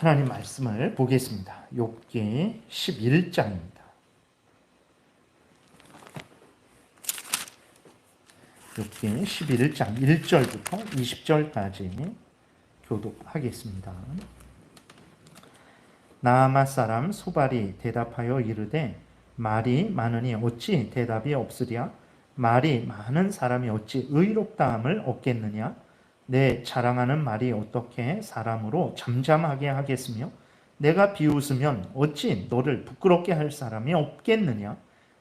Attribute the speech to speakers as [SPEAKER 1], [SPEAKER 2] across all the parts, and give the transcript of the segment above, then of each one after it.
[SPEAKER 1] 하나님 말씀을 보겠습니다. 욥기 11장입니다. 욥기 11장 1절부터 20절까지 교독하겠습니다. 나아마 사람 소발이 대답하여 이르되 말이 많으니 어찌 대답이 없으랴? 말이 많은 사람이 어찌 의롭다함을 얻겠느냐? 내 자랑하는 말이 어떻게 사람으로 잠잠하게 하겠으며 내가 비웃으면 어찌 너를 부끄럽게 할 사람이 없겠느냐?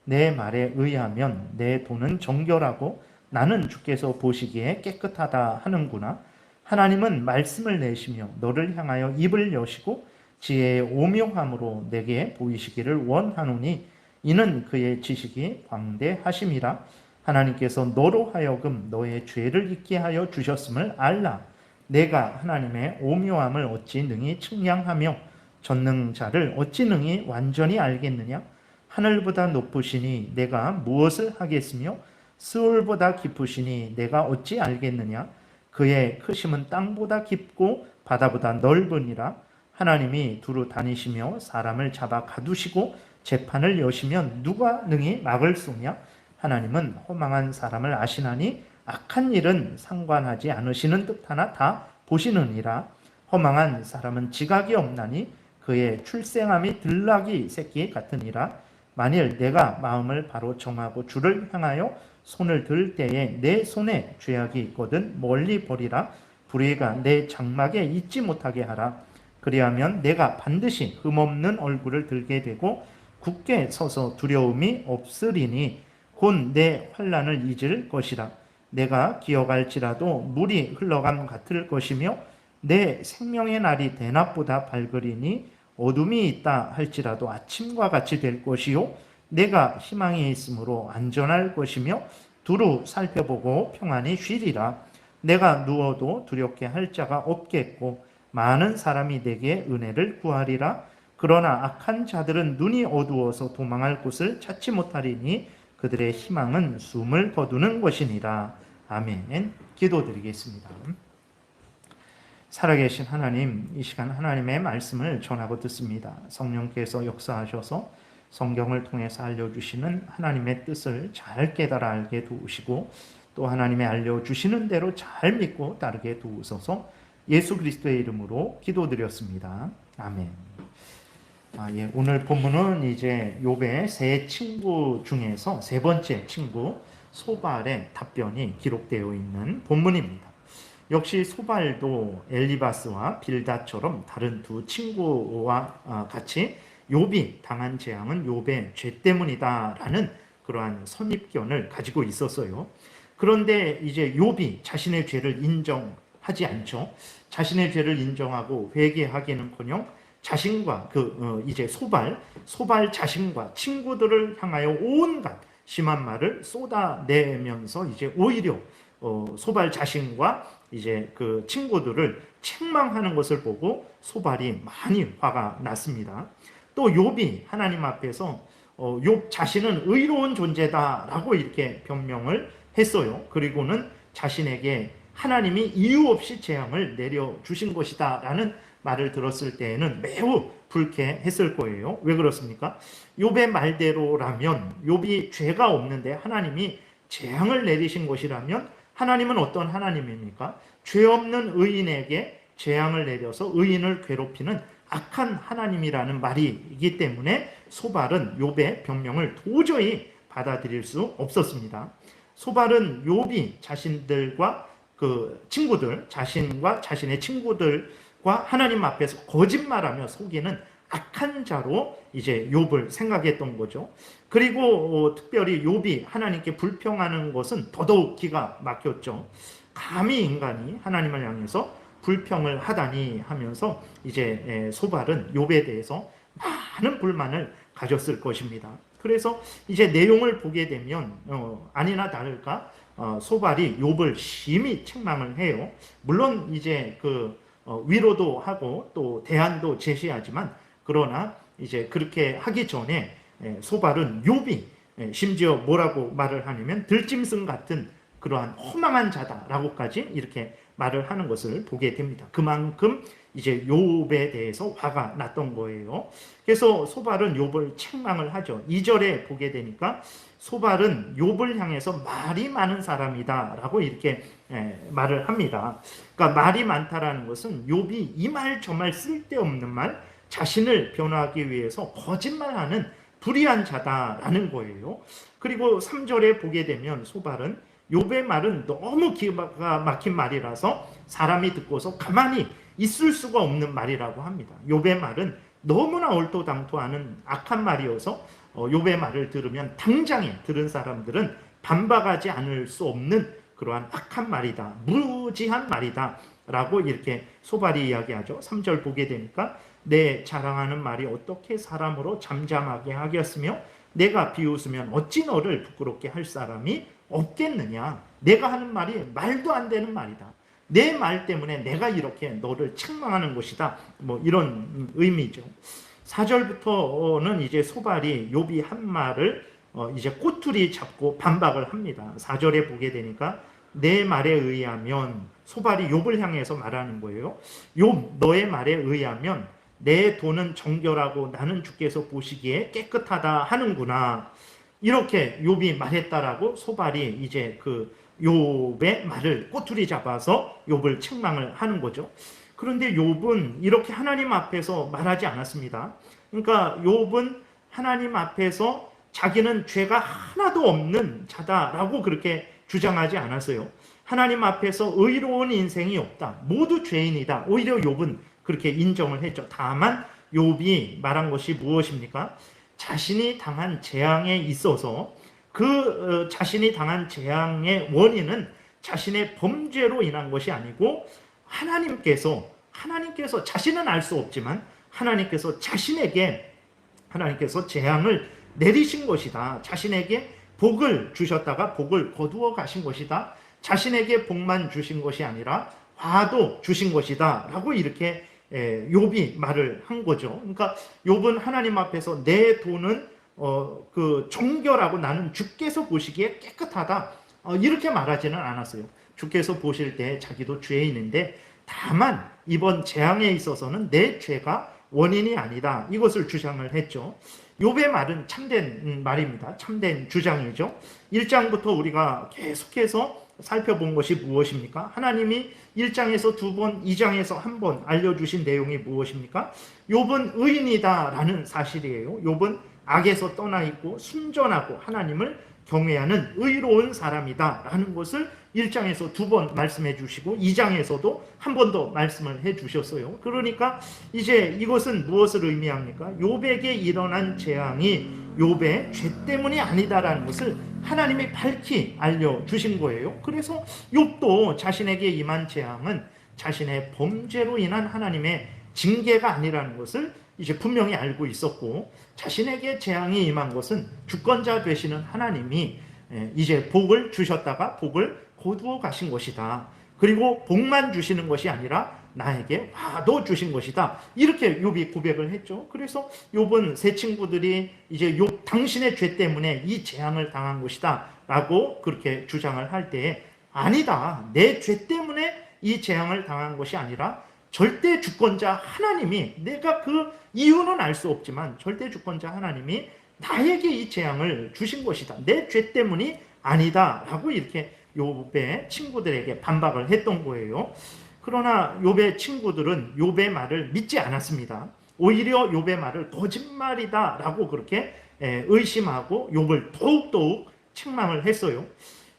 [SPEAKER 1] 내 말에 의하면 내 돈은 정결하고 나는 주께서 보시기에 깨끗하다 하는구나. 하나님은 말씀을 내시며 너를 향하여 입을 여시고 지혜의 오묘함으로 내게 보이시기를 원하노니 이는 그의 지식이 광대하심이라. 하나님께서 너로 하여금 너의 죄를 잊게 하여 주셨음을 알라. 내가 하나님의 오묘함을 어찌 능히 측량하며 전능자를 어찌 능히 완전히 알겠느냐? 하늘보다 높으시니 내가 무엇을 하겠으며 스올보다 깊으시니 내가 어찌 알겠느냐? 그의 크심은 땅보다 깊고 바다보다 넓으니라. 하나님이 두루 다니시며 사람을 잡아 가두시고 재판을 여시면 누가 능히 막을 쏘냐? 하나님은 허망한 사람을 아시나니 악한 일은 상관하지 않으시는 듯하나 다 보시느니라. 허망한 사람은 지각이 없나니 그의 출생함이 들나귀 새끼 같으니라. 만일 내가 마음을 바로 정하고 주를 향하여 손을 들 때에 내 손에 죄악이 있거든 멀리 버리라. 불의가 내 장막에 있지 못하게 하라. 그리하면 내가 반드시 흠없는 얼굴을 들게 되고 굳게 서서 두려움이 없으리니 곧 내 환난을 잊을 것이라. 내가 기어갈지라도 물이 흘러감 같을 것이며 내 생명의 날이 대낮보다 밝으리니 어둠이 있다 할지라도 아침과 같이 될 것이요 내가 희망이 있으므로 안전할 것이며 두루 살펴보고 평안히 쉬리라. 내가 누워도 두렵게 할 자가 없겠고 많은 사람이 내게 은혜를 구하리라. 그러나 악한 자들은 눈이 어두워서 도망할 곳을 찾지 못하리니 그들의 희망은 숨을 거두는 것이니라. 아멘. 기도드리겠습니다. 살아계신 하나님, 이 시간 하나님의 말씀을 전하고 듣습니다. 성령께서 역사하셔서 성경을 통해서 알려주시는 하나님의 뜻을 잘 깨달아 알게 도우시고 또 하나님의 알려주시는 대로 잘 믿고 따르게 도우소서. 예수 그리스도의 이름으로 기도드렸습니다. 아멘. 오늘 본문은 이제 욥의 세 친구 중에서 세 번째 친구 소발의 답변이 기록되어 있는 본문입니다. 역시 소발도 엘리바스와 빌닷처럼 다른 두 친구와 같이 욥이 당한 재앙은 욥의 죄 때문이다라는 그러한 선입견을 가지고 있었어요. 그런데 이제 욥이 자신의 죄를 인정하지 않죠. 자신의 죄를 인정하고 회개하기는커녕 자신과 이제 소발 자신과 친구들을 향하여 온갖 심한 말을 쏟아내면서 이제 오히려 소발 자신과 이제 그 친구들을 책망하는 것을 보고 소발이 많이 화가 났습니다. 또 욥이 하나님 앞에서 욥 자신은 의로운 존재다라고 이렇게 변명을 했어요. 그리고는 자신에게 하나님이 이유 없이 재앙을 내려주신 것이다라는 말을 들었을 때에는 매우 불쾌했을 거예요. 왜 그렇습니까? 욥의 말대로라면 욥이 죄가 없는데 하나님이 재앙을 내리신 것이라면 하나님은 어떤 하나님입니까? 죄 없는 의인에게 재앙을 내려서 의인을 괴롭히는 악한 하나님이라는 말이기 때문에 소발은 욥의 변명을 도저히 받아들일 수 없었습니다. 소발은 욥이 자신들과 그 친구들, 자신과 자신의 친구들과 하나님 앞에서 거짓말하며 속이는 악한 자로 이제 욥을 생각했던 거죠. 그리고 특별히 욥이 하나님께 불평하는 것은 더더욱 기가 막혔죠. 감히 인간이 하나님을 향해서 불평을 하다니 하면서 이제 소발은 욥에 대해서 많은 불만을 가졌을 것입니다. 그래서 이제 내용을 보게 되면 아니나 다를까 소발이 욥을 심히 책망을 해요. 물론 이제 위로도 하고 또 대안도 제시하지만 그러나 이제 그렇게 하기 전에 소발은 욥이 심지어 뭐라고 말을 하냐면 들짐승 같은 그러한 허망한 자다라고까지 이렇게 말을 하는 것을 보게 됩니다. 그만큼 이제 욥에 대해서 화가 났던 거예요. 그래서 소발은 욥을 책망을 하죠. 2절에 보게 되니까 소발은 욥을 향해서 말이 많은 사람이다라고 이렇게 말을 합니다. 그러니까 말이 많다라는 것은 욥이 이 말 저 말 쓸데없는 말, 자신을 변호하기 위해서 거짓말하는 불의한 자다라는 거예요. 그리고 3절에 보게 되면 소발은 욥의 말은 너무 기가 막힌 말이라서 사람이 듣고서 가만히 있을 수가 없는 말이라고 합니다. 욥의 말은 너무나 얼토당토하는 악한 말이어서 욥의 말을 들으면 당장에 들은 사람들은 반박하지 않을 수 없는 그러한 악한 말이다, 무지한 말이다 라고 이렇게 소발이 이야기하죠. 3절 보게 되니까 내 자랑하는 말이 어떻게 사람으로 잠잠하게 하겠으며 내가 비웃으면 어찌 너를 부끄럽게 할 사람이 없겠느냐. 내가 하는 말이 말도 안 되는 말이다. 내 말 때문에 내가 이렇게 너를 책망하는 것이다. 뭐 이런 의미죠. 4절부터는 이제 소발이 욥이 한 말을 이제 꼬투리 잡고 반박을 합니다. 4절에 보게 되니까 내 말에 의하면, 소발이 욥을 향해서 말하는 거예요. 욥, 너의 말에 의하면 내 돈은 정결하고 나는 주께서 보시기에 깨끗하다 하는구나. 이렇게 욥이 말했다라고 소발이 이제 그 욥의 말을 꼬투리 잡아서 욥을 책망을 하는 거죠. 그런데 욥은 이렇게 하나님 앞에서 말하지 않았습니다. 그러니까 욥은 하나님 앞에서 자기는 죄가 하나도 없는 자다라고 그렇게 주장하지 않았어요. 하나님 앞에서 의로운 인생이 없다. 모두 죄인이다. 오히려 욥은 그렇게 인정을 했죠. 다만 욥이 말한 것이 무엇입니까? 자신이 당한 재앙에 있어서 그 자신이 당한 재앙의 원인은 자신의 범죄로 인한 것이 아니고 하나님께서 자신은 알 수 없지만 하나님께서 재앙을 내리신 것이다. 자신에게 복을 주셨다가 복을 거두어 가신 것이다. 자신에게 복만 주신 것이 아니라 화도 주신 것이다. 라고 이렇게 욥이 말을 한 거죠. 그러니까 욥은 하나님 앞에서 내 돈은 그 정결하고 나는 주께서 보시기에 깨끗하다. 이렇게 말하지는 않았어요. 주께서 보실 때 자기도 죄인인데 다만 이번 재앙에 있어서는 내 죄가 원인이 아니다. 이것을 주장을 했죠. 욥의 말은 참된 말입니다. 참된 주장이죠. 1장부터 우리가 계속해서 살펴본 것이 무엇입니까? 하나님이 1장에서 2번, 2장에서 1번 알려주신 내용이 무엇입니까? 욥은 의인이다라는 사실이에요. 욥은 악에서 떠나 있고 순전하고 하나님을 경외하는 의로운 사람이다라는 것을 1장에서 2번 말씀해 주시고 2장에서도 한 번 더 말씀을 해 주셨어요. 그러니까 이제 이것은 무엇을 의미합니까? 욥에게 일어난 재앙이 욥의 죄 때문이 아니다라는 것을 하나님이 밝히 알려주신 거예요. 그래서 욥도 자신에게 임한 재앙은 자신의 범죄로 인한 하나님의 징계가 아니라는 것을 이제 분명히 알고 있었고, 자신에게 재앙이 임한 것은 주권자 되시는 하나님이 이제 복을 주셨다가 복을 거두어 가신 것이다. 그리고 복만 주시는 것이 아니라 나에게 화도 주신 것이다. 이렇게 욥이 고백을 했죠. 그래서 욥은 세 친구들이 이제 욥 당신의 죄 때문에 이 재앙을 당한 것이다 라고 그렇게 주장을 할 때, 아니다. 내 죄 때문에 이 재앙을 당한 것이 아니라 절대 주권자 하나님이, 내가 그 이유는 알 수 없지만 절대 주권자 하나님이 나에게 이 재앙을 주신 것이다. 내 죄 때문이 아니다 라고 이렇게 욥의 친구들에게 반박을 했던 거예요. 그러나 욥의 친구들은 욥의 말을 믿지 않았습니다. 오히려 욥의 말을 거짓말이다 라고 그렇게 의심하고 욥을 더욱더욱 책망을 했어요.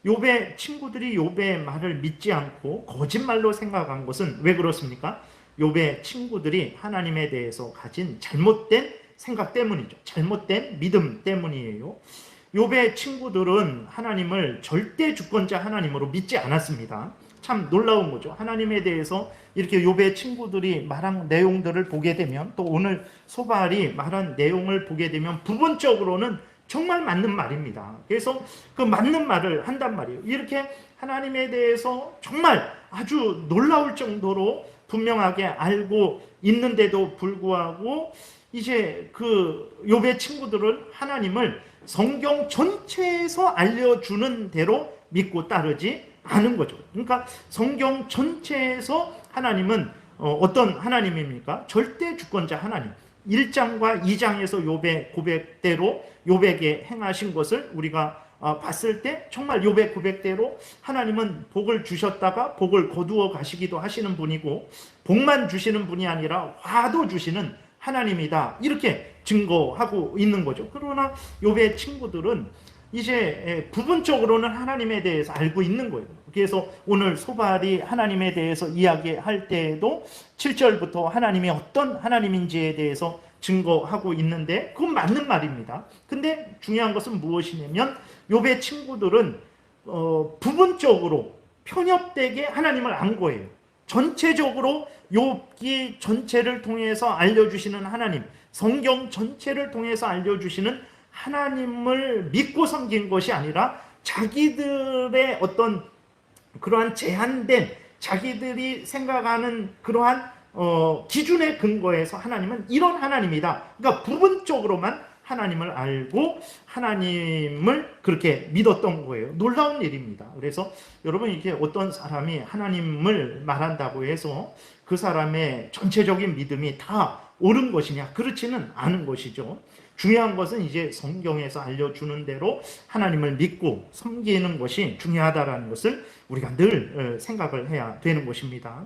[SPEAKER 1] 욥의 친구들이 욥의 말을 믿지 않고 거짓말로 생각한 것은 왜 그렇습니까? 욥의 친구들이 하나님에 대해서 가진 잘못된 생각 때문이죠. 잘못된 믿음 때문이에요. 욥의 친구들은 하나님을 절대 주권자 하나님으로 믿지 않았습니다. 참 놀라운 거죠. 하나님에 대해서 이렇게 욥의 친구들이 말한 내용들을 보게 되면, 또 오늘 소발이 말한 내용을 보게 되면 부분적으로는 정말 맞는 말입니다. 그래서 그 맞는 말을 한단 말이에요. 이렇게 하나님에 대해서 정말 아주 놀라울 정도로 분명하게 알고 있는데도 불구하고 이제 그 욥의 친구들은 하나님을 성경 전체에서 알려주는 대로 믿고 따르지 않은 거죠. 그러니까 성경 전체에서 하나님은 어떤 하나님입니까? 절대 주권자 하나님. 1장과 2장에서 욥의 고백대로 욥에게 행하신 것을 우리가 봤을 때 정말 욥의 고백대로 하나님은 복을 주셨다가 복을 거두어 가시기도 하시는 분이고, 복만 주시는 분이 아니라 화도 주시는 하나님이다, 이렇게 증거하고 있는 거죠. 그러나 욥의 친구들은 이제 부분적으로는 하나님에 대해서 알고 있는 거예요. 그래서 오늘 소발이 하나님에 대해서 이야기할 때에도 7절부터 하나님이 어떤 하나님인지에 대해서 증거하고 있는데, 그건 맞는 말입니다. 근데 중요한 것은 무엇이냐면 욥의 친구들은 부분적으로 편협되게 하나님을 안 거예요. 전체적으로 욥기 전체를 통해서 알려주시는 하나님, 성경 전체를 통해서 알려주시는 하나님을 믿고 섬긴 것이 아니라 자기들의 어떤 그러한 제한된, 자기들이 생각하는 그러한 기준에 근거해서 하나님은 이런 하나님이다, 그러니까 부분적으로만 하나님을 알고 하나님을 그렇게 믿었던 거예요. 놀라운 일입니다. 그래서 여러분, 이게 어떤 사람이 하나님을 말한다고 해서 그 사람의 전체적인 믿음이 다 옳은 것이냐? 그렇지는 않은 것이죠. 중요한 것은 이제 성경에서 알려주는 대로 하나님을 믿고 섬기는 것이 중요하다는 것을 우리가 늘 생각을 해야 되는 것입니다.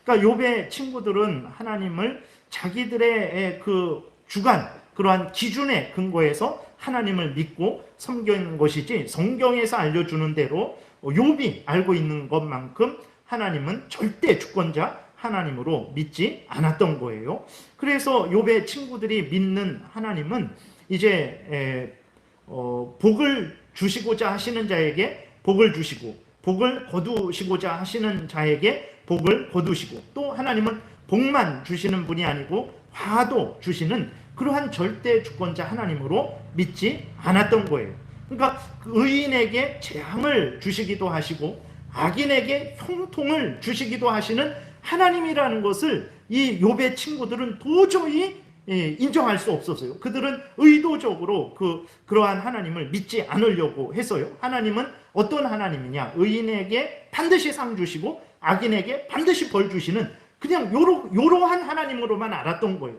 [SPEAKER 1] 그러니까 욥의 친구들은 하나님을 자기들의 그 주관, 그러한 기준에 근거해서 하나님을 믿고 섬기는 것이지, 성경에서 알려주는 대로 욥이 알고 있는 것만큼 하나님은 절대 주권자 하나님으로 믿지 않았던 거예요. 그래서 욥의 친구들이 믿는 하나님은 이제 복을 주시고자 하시는 자에게 복을 주시고, 복을 거두시고자 하시는 자에게 복을 거두시고, 또 하나님은 복만 주시는 분이 아니고 화도 주시는 그러한 절대 주권자 하나님으로 믿지 않았던 거예요. 그러니까 의인에게 재앙을 주시기도 하시고 악인에게 형통을 주시기도 하시는 하나님이라는 것을 이 욥의 친구들은 도저히 인정할 수 없었어요. 그들은 의도적으로 그러한 하나님을 믿지 않으려고 했어요. 하나님은 어떤 하나님이냐? 의인에게 반드시 상 주시고 악인에게 반드시 벌 주시는 그냥 요러한 하나님으로만 알았던 거예요.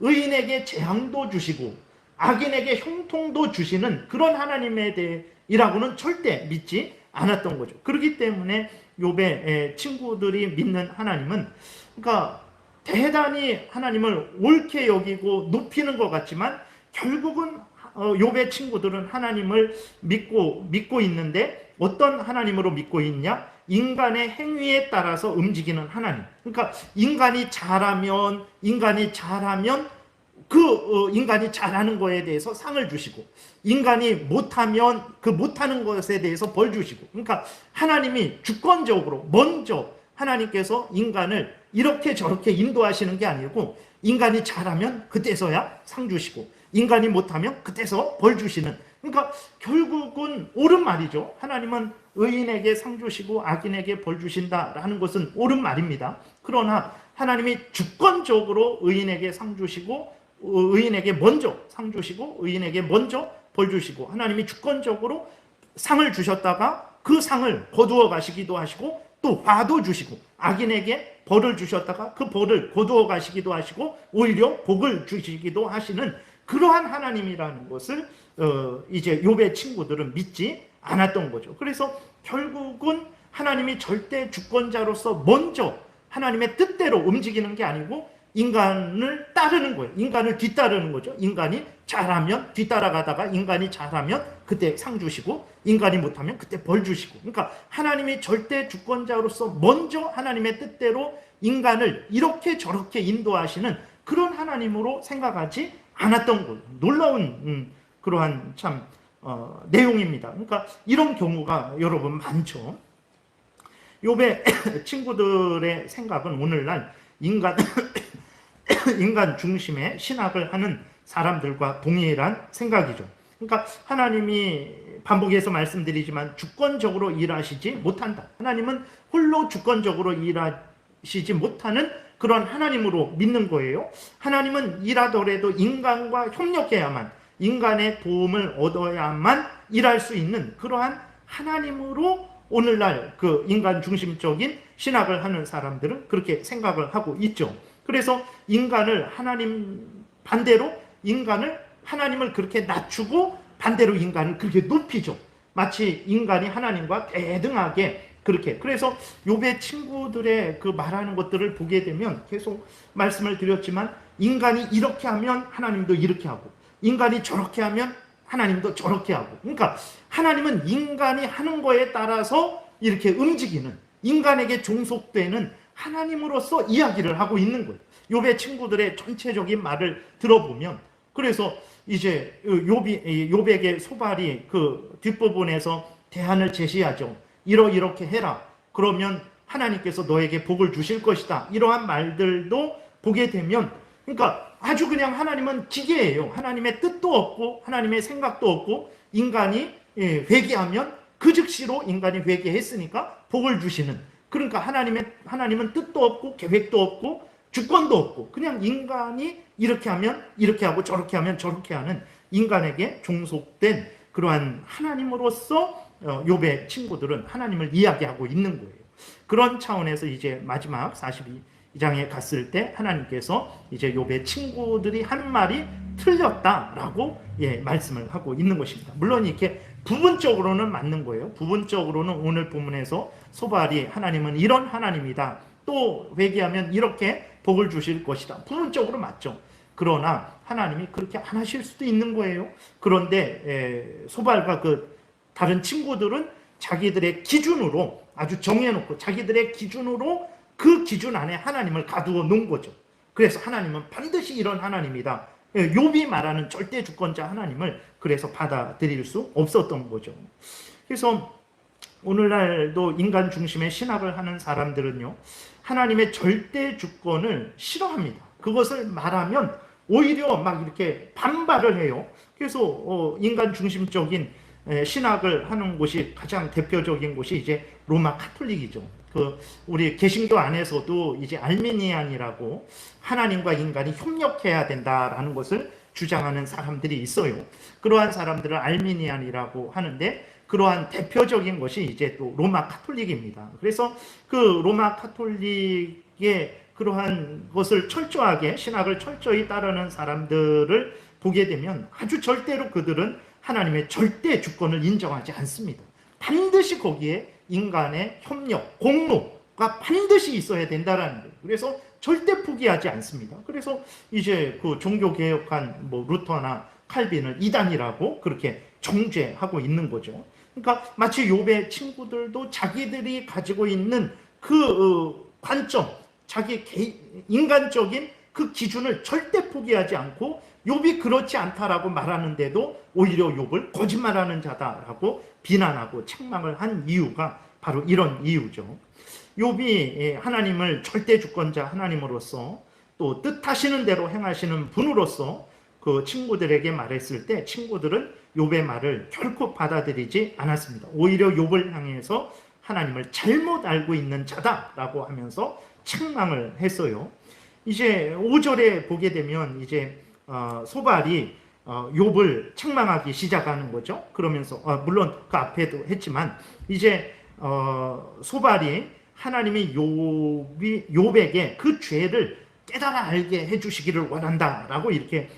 [SPEAKER 1] 의인에게 재앙도 주시고 악인에게 형통도 주시는 그런 하나님에 대해라고는 절대 믿지 않았던 거죠. 그렇기 때문에 욥의 친구들이 믿는 하나님은, 그러니까 대단히 하나님을 옳게 여기고 높이는 것 같지만 결국은 욥의 친구들은 하나님을 믿고 있는데 어떤 하나님으로 믿고 있냐? 인간의 행위에 따라서 움직이는 하나님. 그러니까 인간이 잘하면 인간이 잘하는 거에 대해서 상을 주시고, 인간이 못하면 그 못하는 것에 대해서 벌 주시고, 그러니까 하나님이 주권적으로 먼저 하나님께서 인간을 이렇게 저렇게 인도하시는 게 아니고, 인간이 잘하면 그때서야 상 주시고 인간이 못하면 그때서 벌 주시는, 그러니까 결국은 옳은 말이죠. 하나님은 의인에게 상 주시고 악인에게 벌 주신다라는 것은 옳은 말입니다. 그러나 하나님이 주권적으로 의인에게 상 주시고 의인에게 먼저 상 주시고 의인에게 먼저 벌 주시고, 하나님이 주권적으로 상을 주셨다가 그 상을 거두어 가시기도 하시고, 또 화도 주시고 악인에게 벌을 주셨다가 그 벌을 거두어 가시기도 하시고 오히려 복을 주시기도 하시는 그러한 하나님이라는 것을 이제 욥의 친구들은 믿지 않았던 거죠. 그래서 결국은 하나님이 절대 주권자로서 먼저 하나님의 뜻대로 움직이는 게 아니고 인간을 따르는 거예요. 인간을 뒤따르는 거죠. 인간이 잘하면 뒤따라가다가 인간이 잘하면 그때 상 주시고 인간이 못하면 그때 벌 주시고, 그러니까 하나님이 절대 주권자로서 먼저 하나님의 뜻대로 인간을 이렇게 저렇게 인도하시는 그런 하나님으로 생각하지 않았던 거예요. 놀라운 그러한 참 내용입니다. 그러니까 이런 경우가 여러분 많죠. 욥의 친구들의 생각은 오늘날 인간 중심의 신학을 하는 사람들과 동일한 생각이죠. 그러니까 하나님이 반복해서 말씀드리지만 주권적으로 일하시지 못한다. 하나님은 홀로 주권적으로 일하시지 못하는 그런 하나님으로 믿는 거예요. 하나님은 일하더라도 인간과 협력해야만, 인간의 도움을 얻어야만 일할 수 있는 그러한 하나님으로 오늘날 그 인간 중심적인 신학을 하는 사람들은 그렇게 생각을 하고 있죠. 그래서 인간을 하나님 반대로 하나님을 그렇게 낮추고 반대로 인간을 그렇게 높이죠. 마치 인간이 하나님과 대등하게 그렇게. 그래서 욥의 친구들의 그 말하는 것들을 보게 되면 계속 말씀을 드렸지만 인간이 이렇게 하면 하나님도 이렇게 하고 인간이 저렇게 하면 하나님도 저렇게 하고. 그러니까 하나님은 인간이 하는 거에 따라서 이렇게 움직이는, 인간에게 종속되는 하나님으로서 이야기를 하고 있는 거예요. 욥의 친구들의 전체적인 말을 들어보면, 그래서 이제 욥에게 소발이 그 뒷부분에서 대안을 제시하죠. 이렇게 해라. 그러면 하나님께서 너에게 복을 주실 것이다. 이러한 말들도 보게 되면, 그러니까 아주 그냥 하나님은 기계예요. 하나님의 뜻도 없고 하나님의 생각도 없고 인간이 회개하면 그 즉시로 인간이 회개했으니까 복을 주시는. 그러니까 하나님은 뜻도 없고 계획도 없고 주권도 없고 그냥 인간이 이렇게 하면 이렇게 하고 저렇게 하면 저렇게 하는 인간에게 종속된 그러한 하나님으로서 욥의 친구들은 하나님을 이야기하고 있는 거예요. 그런 차원에서 이제 마지막 42장에 갔을 때 하나님께서 이제 욥의 친구들이 한 말이 틀렸다라고 말씀을 하고 있는 것입니다. 물론 이렇게 부분적으로는 맞는 거예요. 부분적으로는 오늘 본문에서 소발이 하나님은 이런 하나님이다. 또 회개하면 이렇게 복을 주실 것이다. 부분적으로 맞죠. 그러나 하나님이 그렇게 안 하실 수도 있는 거예요. 그런데 소발과 그 다른 친구들은 자기들의 기준으로 아주 정해놓고 자기들의 기준으로 그 기준 안에 하나님을 가두어 놓은 거죠. 그래서 하나님은 반드시 이런 하나님이다. 욥이 말하는 절대 주권자 하나님을 그래서 받아들일 수 없었던 거죠. 그래서 오늘날도 인간 중심의 신학을 하는 사람들은요, 하나님의 절대 주권을 싫어합니다. 그것을 말하면 오히려 막 이렇게 반발을 해요. 그래서 인간 중심적인 신학을 하는 곳이 가장 대표적인 곳이 이제 로마 카톨릭이죠. 우리 개신교 안에서도 이제 알미니안이라고 하나님과 인간이 협력해야 된다라는 것을 주장하는 사람들이 있어요. 그러한 사람들을 알미니안이라고 하는데 그러한 대표적인 것이 이제 또 로마 카톨릭입니다. 그래서 그 로마 카톨릭의 그러한 것을 철저하게 신학을 철저히 따르는 사람들을 보게 되면 아주 절대로 그들은 하나님의 절대 주권을 인정하지 않습니다. 반드시 거기에 인간의 협력, 공로가 반드시 있어야 된다라는 거예요. 그래서 절대 포기하지 않습니다. 그래서 이제 그 종교개혁한 루터나 칼빈을 이단이라고 그렇게 정죄하고 있는 거죠. 그러니까 마치 욥의 친구들도 자기들이 가지고 있는 그 관점, 자기 인간적인 그 기준을 절대 포기하지 않고 욥이 그렇지 않다라고 말하는데도 오히려 욥을 거짓말하는 자다라고 비난하고 책망을 한 이유가 바로 이런 이유죠. 욥이 하나님을 절대 주권자 하나님으로서 또 뜻하시는 대로 행하시는 분으로서 그 친구들에게 말했을 때 친구들은 욥의 말을 결코 받아들이지 않았습니다. 오히려 욥을 향해서 하나님을 잘못 알고 있는 자다라고 하면서 책망을 했어요. 이제 5절에 보게 되면 이제 소발이 욥을 책망하기 시작하는 거죠. 그러면서 물론 그 앞에도 했지만 이제 소발이 하나님이 욥에게 그 죄를 깨달아 알게 해주시기를 원한다라고 이렇게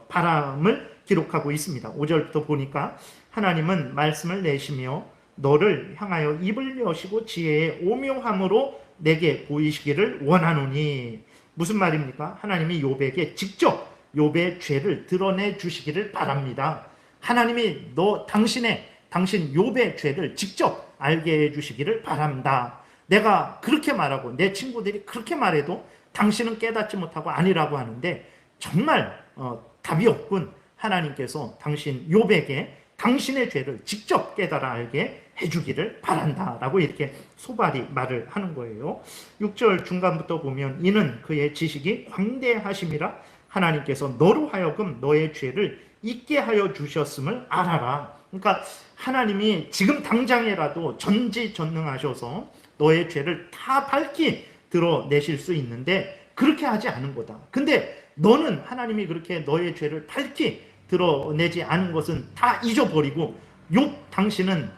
[SPEAKER 1] 바람을 기록하고 있습니다. 5절부터 보니까 하나님은 말씀을 내시며 너를 향하여 입을 여시고 지혜의 오묘함으로 내게 보이시기를 원하노니. 무슨 말입니까? 하나님이 욥에게 직접 욥의 죄를 드러내 주시기를 바랍니다. 하나님이 당신 욥의 죄를 직접 알게 해 주시기를 바랍니다. 내가 그렇게 말하고 내 친구들이 그렇게 말해도 당신은 깨닫지 못하고 아니라고 하는데 정말 답이 없군. 하나님께서 당신 욥에게 당신의 죄를 직접 깨달아 알게 해주기를 바란다라고 이렇게 소발이 말을 하는 거예요. 6절 중간부터 보면 이는 그의 지식이 광대하심이라 하나님께서 너로 하여금 너의 죄를 잊게 하여 주셨음을 알아라. 그러니까 하나님이 지금 당장이라도 전지전능하셔서 너의 죄를 다 밝히 드러내실 수 있는데 그렇게 하지 않은 거다. 근데 너는 하나님이 그렇게 너의 죄를 밝히 드러내지 않은 것은 다 잊어버리고 욥 당신은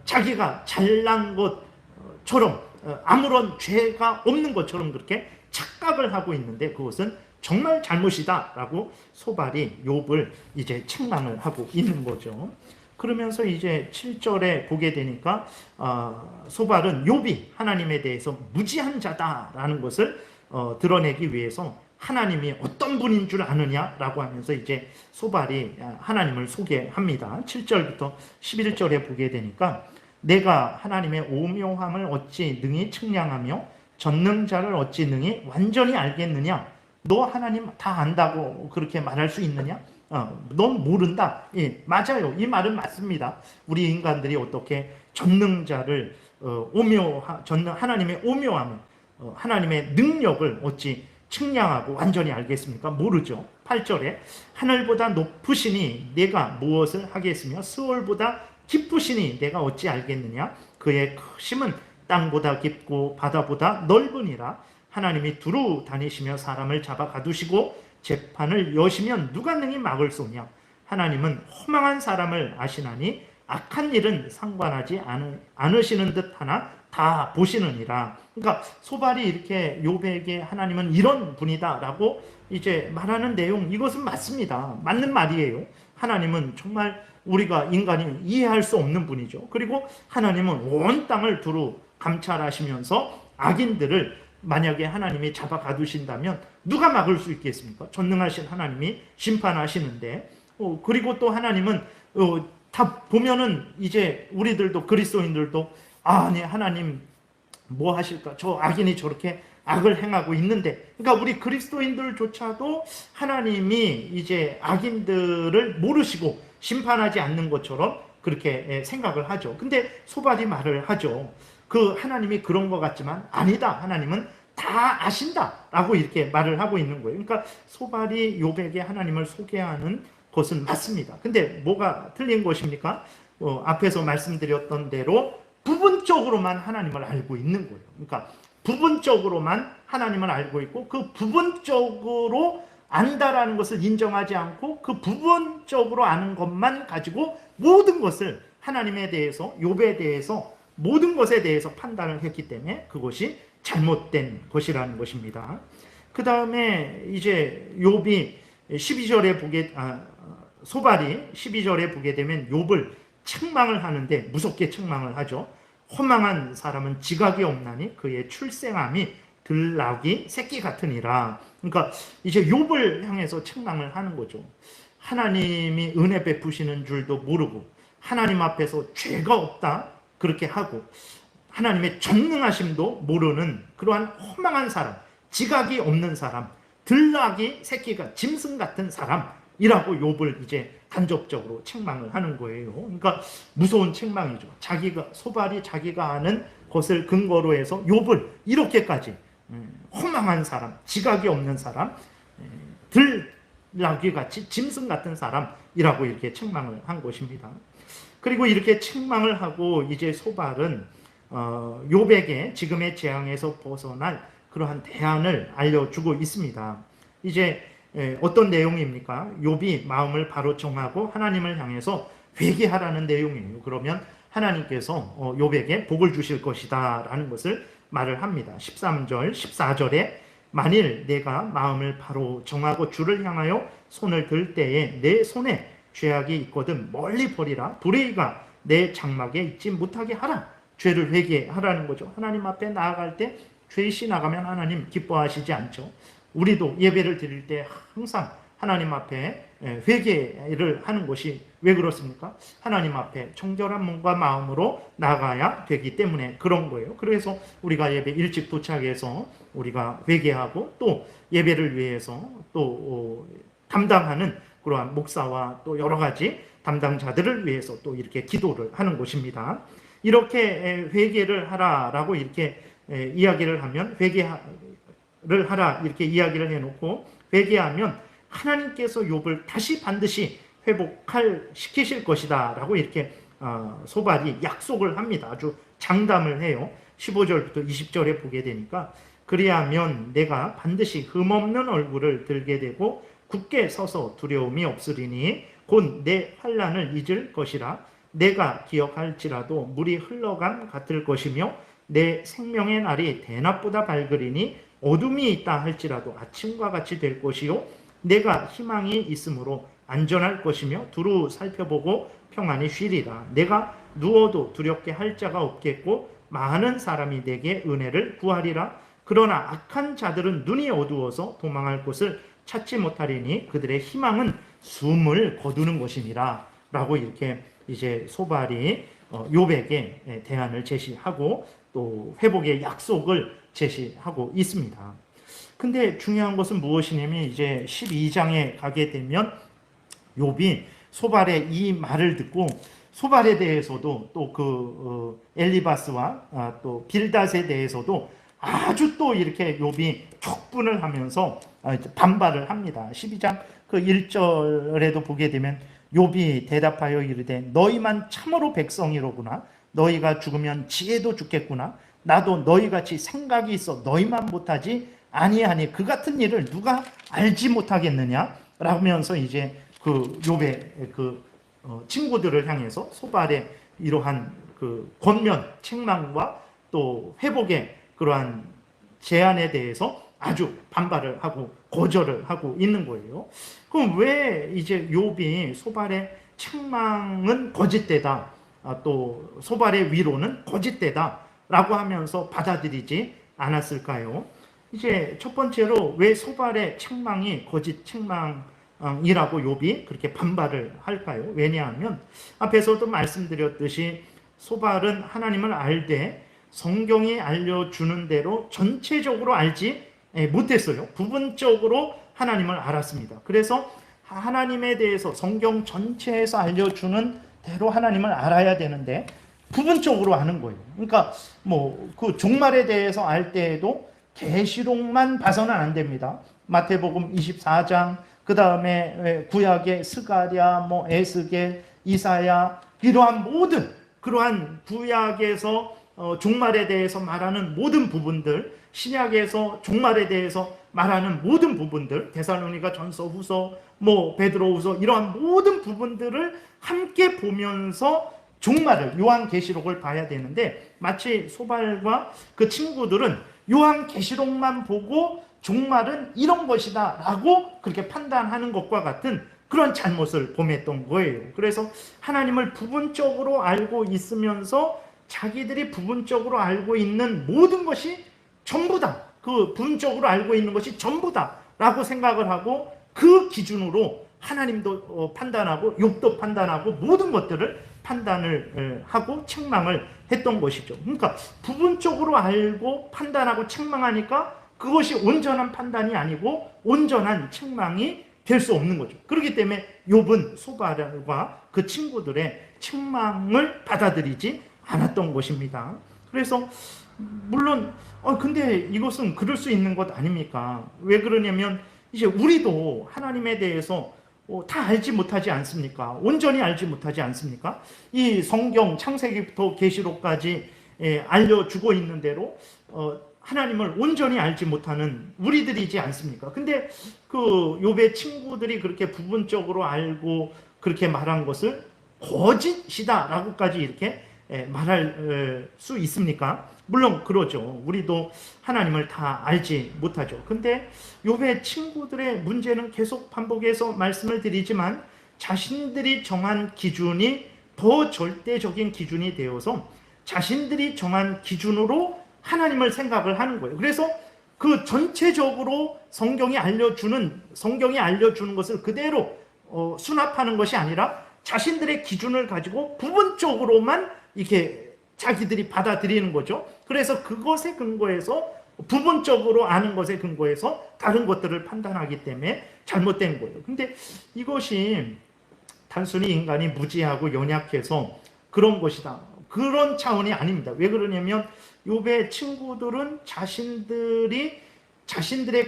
[SPEAKER 1] 자기가 잘난 것처럼 아무런 죄가 없는 것처럼 그렇게 착각을 하고 있는데 그것은 정말 잘못이다라고 소발이 욥을 이제 책망을 하고 있는 거죠. 그러면서 이제 7절에 보게 되니까 소발은 욥이 하나님에 대해서 무지한 자다라는 것을 드러내기 위해서 하나님이 어떤 분인 줄 아느냐라고 하면서 이제 소발이 하나님을 소개합니다. 7절부터 11절에 보게 되니까 내가 하나님의 오묘함을 어찌 능히 측량하며 전능자를 어찌 능히 완전히 알겠느냐? 너 하나님 다 안다고 그렇게 말할 수 있느냐? 넌 모른다. 예, 맞아요. 이 말은 맞습니다. 우리 인간들이 어떻게 전능자를 하나님의 오묘함을 하나님의 능력을 어찌 측량하고 완전히 알겠습니까? 모르죠. 8절에 하늘보다 높으시니 내가 무엇을 하겠으며 스월보다 깊으시니 내가 어찌 알겠느냐? 그의 크심은 땅보다 깊고 바다보다 넓으니라. 하나님이 두루 다니시며 사람을 잡아 가두시고 재판을 여시면 누가 능히 막을 소냐? 하나님은 허망한 사람을 아시나니 악한 일은 상관하지 않으시는 듯 하나 다 보시느니라. 그러니까 소발이 이렇게 욥에게 하나님은 이런 분이다라고 이제 말하는 내용, 이것은 맞습니다. 맞는 말이에요. 하나님은 정말 우리가 인간이 이해할 수 없는 분이죠. 그리고 하나님은 온 땅을 두루 감찰하시면서 악인들을 만약에 하나님이 잡아 가두신다면 누가 막을 수 있겠습니까? 전능하신 하나님이 심판하시는데, 그리고 또 하나님은 다 보면은 이제 우리들도 그리스도인들도 아니 하나님 뭐 하실까? 저 악인이 저렇게 악을 행하고 있는데, 그러니까 우리 그리스도인들조차도 하나님이 이제 악인들을 모르시고 심판하지 않는 것처럼 그렇게 생각을 하죠. 근데 소발이 말을 하죠. 그 하나님이 그런 것 같지만 아니다. 하나님은 다 아신다라고 이렇게 말을 하고 있는 거예요. 그러니까 소발이 욥에게 하나님을 소개하는 것은 맞습니다. 근데 뭐가 틀린 것입니까? 앞에서 말씀드렸던 대로 부분적으로만 하나님을 알고 있는 거예요. 그러니까 부분적으로만 하나님을 알고 있고 그 부분적으로 안다라는 것을 인정하지 않고 그 부분적으로 아는 것만 가지고 모든 것을 하나님에 대해서, 욥에 대해서, 모든 것에 대해서 판단을 했기 때문에 그것이 잘못된 것이라는 것입니다. 그 다음에 이제 욥이 12절에 소발이 12절에 보게 되면 욥을 책망을 하는데 무섭게 책망을 하죠. 허망한 사람은 지각이 없나니 그의 출생함이 들나귀 새끼 같으니라. 그러니까 이제 욥을 향해서 책망을 하는 거죠. 하나님이 은혜 베푸시는 줄도 모르고 하나님 앞에서 죄가 없다 그렇게 하고 하나님의 전능하심도 모르는 그러한 허망한 사람, 지각이 없는 사람, 들나귀 새끼가 짐승 같은 사람이라고 욥을 이제 간접적으로 책망을 하는 거예요. 그러니까 무서운 책망이죠. 소발이 자기가 아는 것을 근거로 해서 욥을 이렇게까지 허망한 사람, 지각이 없는 사람, 들나귀같이 짐승 같은 사람이라고 이렇게 책망을 한 것입니다. 그리고 이렇게 책망을 하고 이제 소발은 욥에게 지금의 재앙에서 벗어날 그러한 대안을 알려주고 있습니다. 이제 어떤 내용입니까? 욥이 마음을 바로 정하고 하나님을 향해서 회개하라는 내용이에요. 그러면 하나님께서 욥에게 복을 주실 것이다 라는 것을 말을 합니다. 13절, 14절에 만일 내가 마음을 바로 정하고 주를 향하여 손을 들 때에 내 손에 죄악이 있거든 멀리 버리라. 불의가 내 장막에 있지 못하게 하라. 죄를 회개하라는 거죠. 하나님 앞에 나아갈 때 죄시 나가면 하나님 기뻐하시지 않죠. 우리도 예배를 드릴 때 항상 하나님 앞에 회개를 하는 것이 왜 그렇습니까? 하나님 앞에 정결한 몸과 마음으로 나가야 되기 때문에 그런 거예요. 그래서 우리가 예배 일찍 도착해서 우리가 회개하고 또 예배를 위해서 또 담당하는 그러한 목사와 또 여러 가지 담당자들을 위해서 또 이렇게 기도를 하는 것입니다. 이렇게 회개를 하라라고 이렇게 이야기를 하면 회개를 하라 이렇게 이야기를 해놓고 회개하면 하나님께서 욥을 다시 반드시 시키실 것이다 라고 이렇게 소발이 약속을 합니다. 아주 장담을 해요. 15절부터 20절에 보게 되니까 그리하면 내가 반드시 흠없는 얼굴을 들게 되고 굳게 서서 두려움이 없으리니 곧 내 환난을 잊을 것이라. 내가 기억할지라도 물이 흘러감 같을 것이며 내 생명의 날이 대낮보다 밝으리니 어둠이 있다 할지라도 아침과 같이 될 것이요 내가 희망이 있으므로 안전할 것이며 두루 살펴보고 평안히 쉬리라. 내가 누워도 두렵게 할 자가 없겠고 많은 사람이 내게 은혜를 구하리라. 그러나 악한 자들은 눈이 어두워서 도망할 곳을 찾지 못하리니 그들의 희망은 숨을 거두는 것이니라. 라고 이렇게 이제 소발이 욥에게 대안을 제시하고 또 회복의 약속을 제시하고 있습니다. 근데 중요한 것은 무엇이냐면 이제 12장에 가게 되면 욥이 소발의 이 말을 듣고 소발에 대해서도 또 그 엘리바스와 또 빌닷에 대해서도 아주 또 이렇게 욥이 격분을 하면서 반발을 합니다. 12장 그 1절에도 보게 되면 욥이 대답하여 이르되 너희만 참으로 백성이로구나. 너희가 죽으면 지혜도 죽겠구나. 나도 너희같이 생각이 있어 너희만 못하지 아니하니 그 같은 일을 누가 알지 못하겠느냐 라면서 이제 그 욥의 그 친구들을 향해서 소발의 이러한 그 권면 책망과 또 회복의 그러한 제안에 대해서 아주 반발을 하고 거절을 하고 있는 거예요. 그럼 왜 이제 욥이 소발의 책망은 거짓되다, 또 소발의 위로는 거짓되다라고 하면서 받아들이지 않았을까요? 이제 첫 번째로 왜 소발의 책망이 거짓 책망이라고 욥이 그렇게 반발을 할까요? 왜냐하면 앞에서도 말씀드렸듯이 소발은 하나님을 알되 성경이 알려주는 대로 전체적으로 알지 못했어요. 부분적으로 하나님을 알았습니다. 그래서 하나님에 대해서 성경 전체에서 알려주는 대로 하나님을 알아야 되는데 부분적으로 아는 거예요. 그러니까 뭐 그 종말에 대해서 알 때에도 계시록만 봐서는 안 됩니다. 마태복음 24장, 그 다음에 구약의 스가랴, 뭐 에스겔, 이사야, 이러한 모든 그러한 구약에서 종말에 대해서 말하는 모든 부분들, 신약에서 종말에 대해서 말하는 모든 부분들, 데살로니가 전서, 후서, 뭐 베드로 후서, 이러한 모든 부분들을 함께 보면서 종말을, 요한계시록을 봐야 되는데 마치 소발과 그 친구들은 요한계시록만 보고 종말은 이런 것이다 라고 그렇게 판단하는 것과 같은 그런 잘못을 범했던 거예요. 그래서 하나님을 부분적으로 알고 있으면서 자기들이 부분적으로 알고 있는 모든 것이 전부다, 그 부분적으로 알고 있는 것이 전부다 라고 생각을 하고 그 기준으로 하나님도 판단하고 욥도 판단하고 모든 것들을 판단을 하고 책망을 했던 것이죠. 그러니까 부분적으로 알고 판단하고 책망하니까 그것이 온전한 판단이 아니고 온전한 책망이 될 수 없는 거죠. 그렇기 때문에 욥은 소발과 그 친구들의 책망을 받아들이지 않았던 것입니다. 그래서 물론 근데 이것은 그럴 수 있는 것 아닙니까? 왜 그러냐면 이제 우리도 하나님에 대해서 다 알지 못하지 않습니까? 온전히 알지 못하지 않습니까? 이 성경 창세기부터 계시록까지 알려주고 있는 대로 하나님을 온전히 알지 못하는 우리들이지 않습니까? 근데 그 욥의 친구들이 그렇게 부분적으로 알고 그렇게 말한 것을 거짓이다라고까지 이렇게 말할 수 있습니까? 물론 그러죠. 우리도 하나님을 다 알지 못하죠. 근데 욥의 친구들의 문제는 계속 반복해서 말씀을 드리지만 자신들이 정한 기준이 더 절대적인 기준이 되어서 자신들이 정한 기준으로 하나님을 생각을 하는 거예요. 그래서 그 전체적으로 성경이 알려주는 것을 그대로 수납하는 것이 아니라 자신들의 기준을 가지고 부분적으로만 이렇게 자기들이 받아들이는 거죠. 그래서 그것에 근거해서 부분적으로 아는 것에 근거해서 다른 것들을 판단하기 때문에 잘못된 거예요. 근데 이것이 단순히 인간이 무지하고 연약해서 그런 것이다, 그런 차원이 아닙니다. 왜 그러냐면 욥의 친구들은 자신들의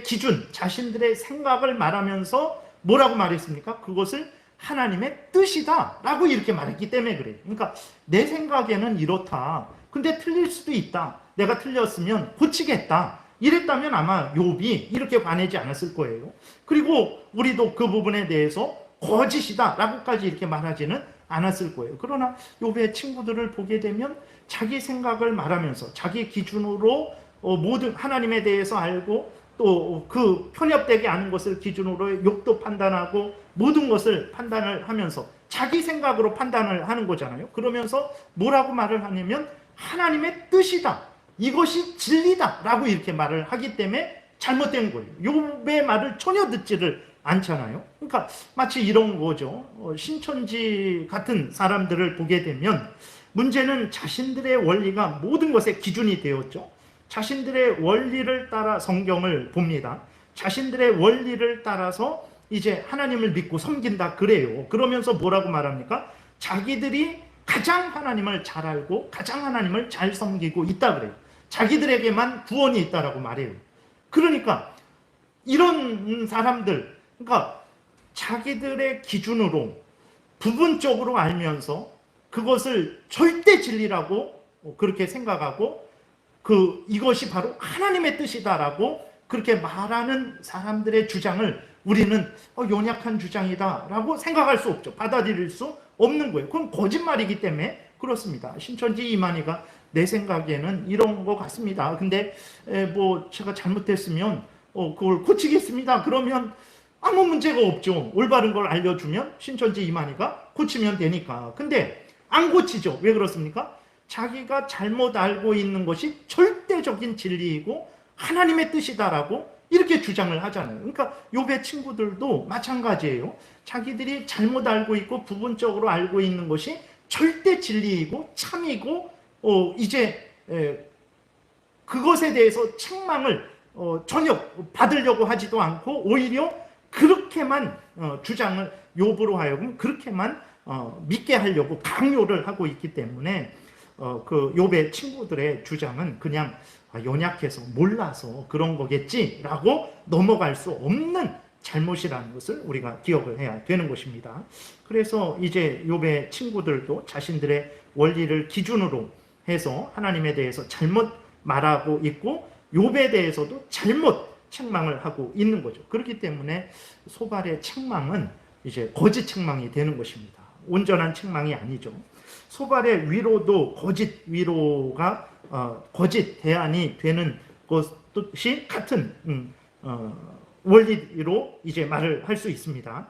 [SPEAKER 1] 기준, 자신들의 생각을 말하면서 뭐라고 말했습니까? 그것을 하나님의 뜻이다 라고 이렇게 말했기 때문에 그래요. 그러니까 내 생각에는 이렇다, 근데 틀릴 수도 있다, 내가 틀렸으면 고치겠다, 이랬다면 아마 욥이 이렇게 화내지 않았을 거예요. 그리고 우리도 그 부분에 대해서 거짓이다 라고까지 이렇게 말하지는 않았을 거예요. 그러나 욥의 친구들을 보게 되면 자기 생각을 말하면서 자기 기준으로 모든 하나님에 대해서 알고 또 그 편협되게 아는 것을 기준으로 욥도 판단하고 모든 것을 판단을 하면서 자기 생각으로 판단을 하는 거잖아요. 그러면서 뭐라고 말을 하냐면 하나님의 뜻이다, 이것이 진리다 라고 이렇게 말을 하기 때문에 잘못된 거예요. 욥의 말을 전혀 듣지를 않잖아요. 그러니까 마치 이런 거죠. 신천지 같은 사람들을 보게 되면 문제는 자신들의 원리가 모든 것의 기준이 되었죠. 자신들의 원리를 따라 성경을 봅니다. 자신들의 원리를 따라서 이제 하나님을 믿고 섬긴다 그래요. 그러면서 뭐라고 말합니까? 자기들이 가장 하나님을 잘 알고 가장 하나님을 잘 섬기고 있다 그래요. 자기들에게만 구원이 있다라고 말해요. 그러니까 이런 사람들, 그러니까 자기들의 기준으로 부분적으로 알면서 그것을 절대 진리라고 그렇게 생각하고 이것이 바로 하나님의 뜻이다라고 그렇게 말하는 사람들의 주장을 우리는 연약한 주장이다라고 생각할 수 없죠. 받아들일 수 없는 거예요. 그건 거짓말이기 때문에 그렇습니다. 신천지 이만희가 내 생각에는 이런 것 같습니다. 근데 뭐 제가 잘못했으면 그걸 고치겠습니다. 그러면 아무 문제가 없죠. 올바른 걸 알려주면 신천지 이만희가 고치면 되니까. 근데 안 고치죠. 왜 그렇습니까? 자기가 잘못 알고 있는 것이 절대적인 진리이고 하나님의 뜻이다라고 이렇게 주장을 하잖아요. 그러니까 욥의 친구들도 마찬가지예요. 자기들이 잘못 알고 있고 부분적으로 알고 있는 것이 절대 진리이고 참이고 이제 그것에 대해서 책망을 전혀 받으려고 하지도 않고 오히려 그렇게만 주장을 욥으로 하여금 그렇게만 믿게 하려고 강요를 하고 있기 때문에 그 욥의 친구들의 주장은 그냥 연약해서 몰라서 그런 거겠지라고 넘어갈 수 없는 잘못이라는 것을 우리가 기억을 해야 되는 것입니다. 그래서 이제 욥의 친구들도 자신들의 원리를 기준으로 해서 하나님에 대해서 잘못 말하고 있고 욥에 대해서도 잘못 책망을 하고 있는 거죠. 그렇기 때문에 소발의 책망은 이제 거짓 책망이 되는 것입니다. 온전한 책망이 아니죠. 소발의 위로도 거짓 위로가 거짓 대안이 되는 것이 같은 원리로 이제 말을 할 수 있습니다.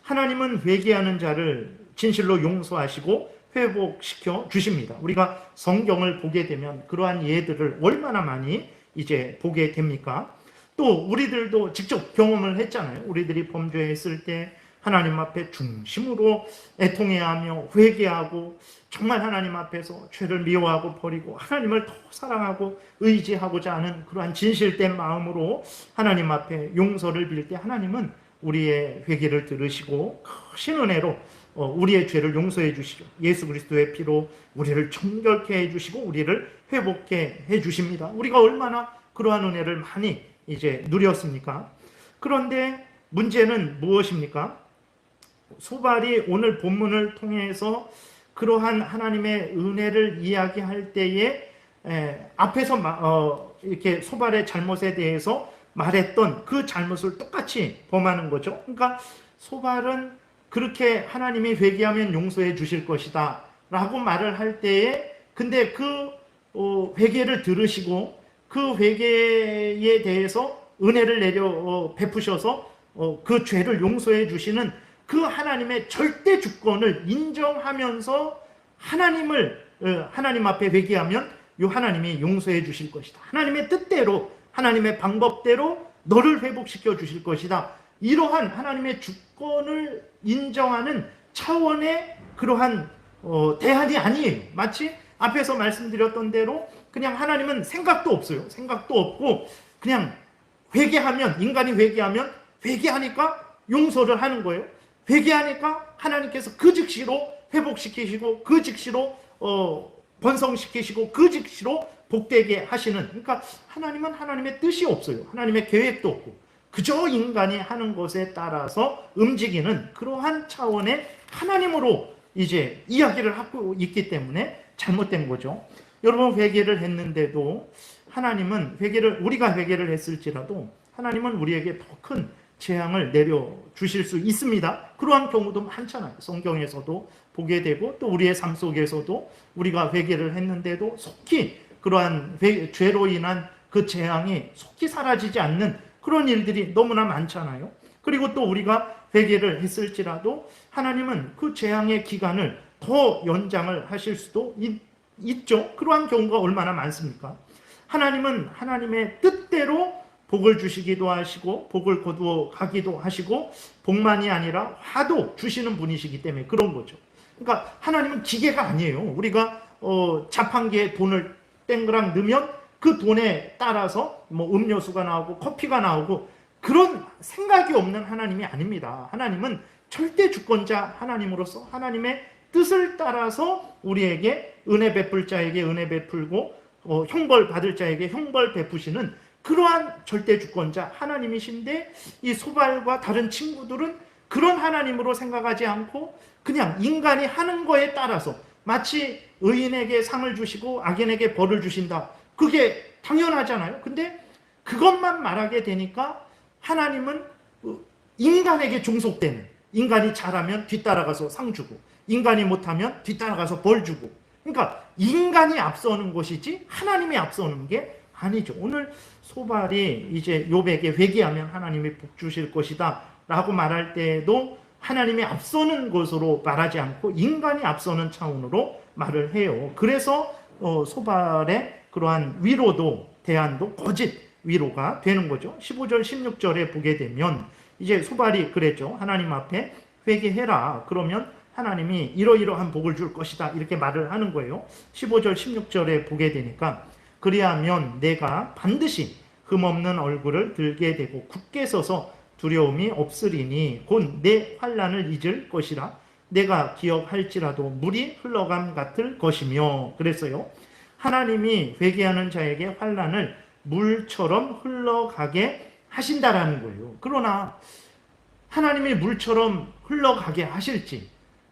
[SPEAKER 1] 하나님은 회개하는 자를 진실로 용서하시고 회복시켜 주십니다. 우리가 성경을 보게 되면 그러한 예들을 얼마나 많이 이제 보게 됩니까? 또 우리들도 직접 경험을 했잖아요. 우리들이 범죄했을 때 하나님 앞에 중심으로 애통해야 하며 회개하고 정말 하나님 앞에서 죄를 미워하고 버리고 하나님을 더 사랑하고 의지하고자 하는 그러한 진실된 마음으로 하나님 앞에 용서를 빌 때 하나님은 우리의 회개를 들으시고 크신 은혜로 우리의 죄를 용서해 주시고 예수 그리스도의 피로 우리를 정결케 해주시고 우리를 회복케 해주십니다. 우리가 얼마나 그러한 은혜를 많이 이제 누렸습니까? 그런데 문제는 무엇입니까? 소발이 오늘 본문을 통해서 그러한 하나님의 은혜를 이야기할 때에 앞에서 이렇게 소발의 잘못에 대해서 말했던 그 잘못을 똑같이 범하는 거죠. 그러니까 소발은 그렇게 하나님이 회개하면 용서해 주실 것이다 라고 말을 할 때에 근데 그 회개를 들으시고 그 회개에 대해서 은혜를 내려 베푸셔서 그 죄를 용서해 주시는 그 하나님의 절대 주권을 인정하면서 하나님 앞에 회개하면 이 하나님이 용서해 주실 것이다. 하나님의 뜻대로 하나님의 방법대로 너를 회복시켜 주실 것이다. 이러한 하나님의 주권을 인정하는 차원의 그러한 대안이 아니에요. 마치 앞에서 말씀드렸던 대로 그냥 하나님은 생각도 없어요. 생각도 없고 그냥 회개하면 인간이 회개하니까 용서를 하는 거예요. 회개하니까 하나님께서 그 즉시로 회복시키시고 그 즉시로 번성시키시고 그 즉시로 복되게 하시는 그러니까 하나님은 하나님의 뜻이 없어요. 하나님의 계획도 없고 그저 인간이 하는 것에 따라서 움직이는 그러한 차원의 하나님으로 이제 이야기를 하고 있기 때문에 잘못된 거죠. 여러분 회개를 했는데도 하나님은 우리가 회개를 했을지라도 하나님은 우리에게 더 큰 재앙을 내려 주실 수 있습니다. 그러한 경우도 많잖아요. 성경에서도 보게 되고 또 우리의 삶 속에서도 우리가 회개를 했는데도 속히 그러한 죄로 인한 그 재앙이 속히 사라지지 않는 그런 일들이 너무나 많잖아요. 그리고 또 우리가 회개를 했을지라도 하나님은 그 재앙의 기간을 더 연장을 하실 수도 있죠. 그러한 경우가 얼마나 많습니까? 하나님은 하나님의 뜻대로 복을 주시기도 하시고 복을 거두어 가기도 하시고 복만이 아니라 화도 주시는 분이시기 때문에 그런 거죠. 그러니까 하나님은 기계가 아니에요. 우리가 자판기에 돈을 땡그랑 넣으면 그 돈에 따라서 뭐 음료수가 나오고 커피가 나오고 그런 생각이 없는 하나님이 아닙니다. 하나님은 절대 주권자 하나님으로서 하나님의 뜻을 따라서 우리에게 은혜 베풀 자에게 은혜 베풀고 형벌 받을 자에게 형벌 베푸시는 그러한 절대 주권자 하나님이신데 이 소발과 다른 친구들은 그런 하나님으로 생각하지 않고 그냥 인간이 하는 거에 따라서 마치 의인에게 상을 주시고 악인에게 벌을 주신다. 그게 당연하잖아요. 근데 그것만 말하게 되니까 하나님은 인간에게 종속되는, 인간이 잘하면 뒤따라가서 상 주고 인간이 못하면 뒤따라가서 벌 주고, 그러니까 인간이 앞서는 것이지 하나님이 앞서는 게 아니죠. 오늘 소발이 이제 욥에게 회개하면 하나님이 복 주실 것이다 라고 말할 때에도 하나님이 앞서는 것으로 말하지 않고 인간이 앞서는 차원으로 말을 해요. 그래서 소발의 그러한 위로도 대안도 거짓 위로가 되는 거죠. 15절 16절에 보게 되면 이제 소발이 그랬죠. 하나님 앞에 회개해라. 그러면 하나님이 이러이러한 복을 줄 것이다. 이렇게 말을 하는 거예요. 15절 16절에 보게 되니까 그리하면 내가 반드시 흠없는 얼굴을 들게 되고 굳게 서서 두려움이 없으리니 곧 내 환난을 잊을 것이라. 내가 기억할지라도 물이 흘러감 같을 것이며. 그랬어요. 하나님이 회개하는 자에게 환난을 물처럼 흘러가게 하신다라는 거예요. 그러나 하나님이 물처럼 흘러가게 하실지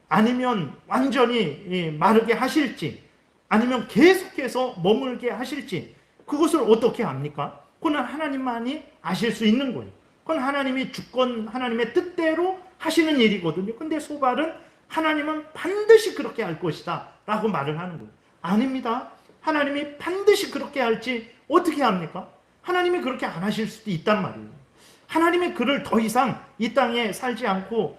[SPEAKER 1] 아니면 완전히 마르게 하실지 아니면 계속해서 머물게 하실지 그것을 어떻게 압니까? 그건 하나님만이 아실 수 있는 거예요. 그건 하나님이 주권, 하나님의 뜻대로 하시는 일이거든요. 근데 소발은 하나님은 반드시 그렇게 할 것이다 라고 말을 하는 거예요. 아닙니다. 하나님이 반드시 그렇게 할지 어떻게 합니까? 하나님이 그렇게 안 하실 수도 있단 말이에요. 하나님이 그를 더 이상 이 땅에 살지 않고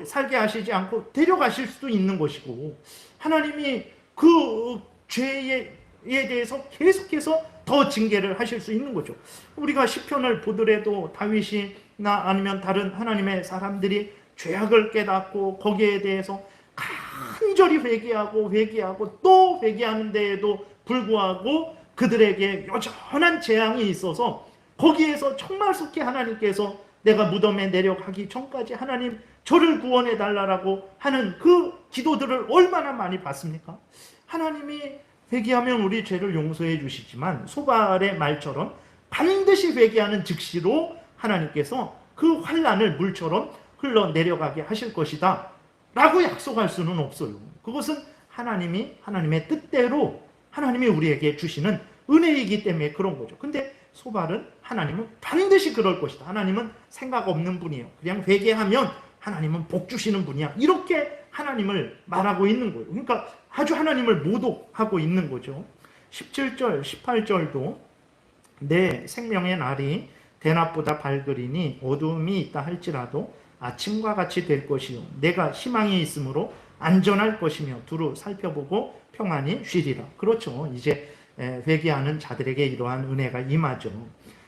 [SPEAKER 1] 살게 하시지 않고 데려가실 수도 있는 것이고, 하나님이 그 죄에 대해서 계속해서 더 징계를 하실 수 있는 거죠. 우리가 시편을 보더라도 다윗이나 아니면 다른 하나님의 사람들이 죄악을 깨닫고 거기에 대해서 간절히 회개하고 또 회개하는 데에도 불구하고 그들에게 여전한 재앙이 있어서 거기에서 정말 속히 하나님께서 내가 무덤에 내려가기 전까지 하나님 저를 구원해 달라고 하는 그 기도들을 얼마나 많이 받습니까? 하나님이 회개하면 우리 죄를 용서해 주시지만 소발의 말처럼 반드시 회개하는 즉시로 하나님께서 그 환난을 물처럼 흘러내려가게 하실 것이다 라고 약속할 수는 없어요. 그것은 하나님의 뜻대로 하나님이 우리에게 주시는 은혜이기 때문에 그런 거죠. 근데 소발은 하나님은 반드시 그럴 것이다. 하나님은 생각 없는 분이에요. 그냥 회개하면 하나님은 복 주시는 분이야. 이렇게 하나님을 말하고 있는 거예요. 그러니까 아주 하나님을 모독하고 있는 거죠. 17절, 18절도 내 생명의 날이 대낮보다 밝으리니 어두움이 있다 할지라도 아침과 같이 될 것이요 내가 희망이 있으므로 안전할 것이며 두루 살펴보고 평안히 쉬리라. 그렇죠. 이제 회개하는 자들에게 이러한 은혜가 임하죠.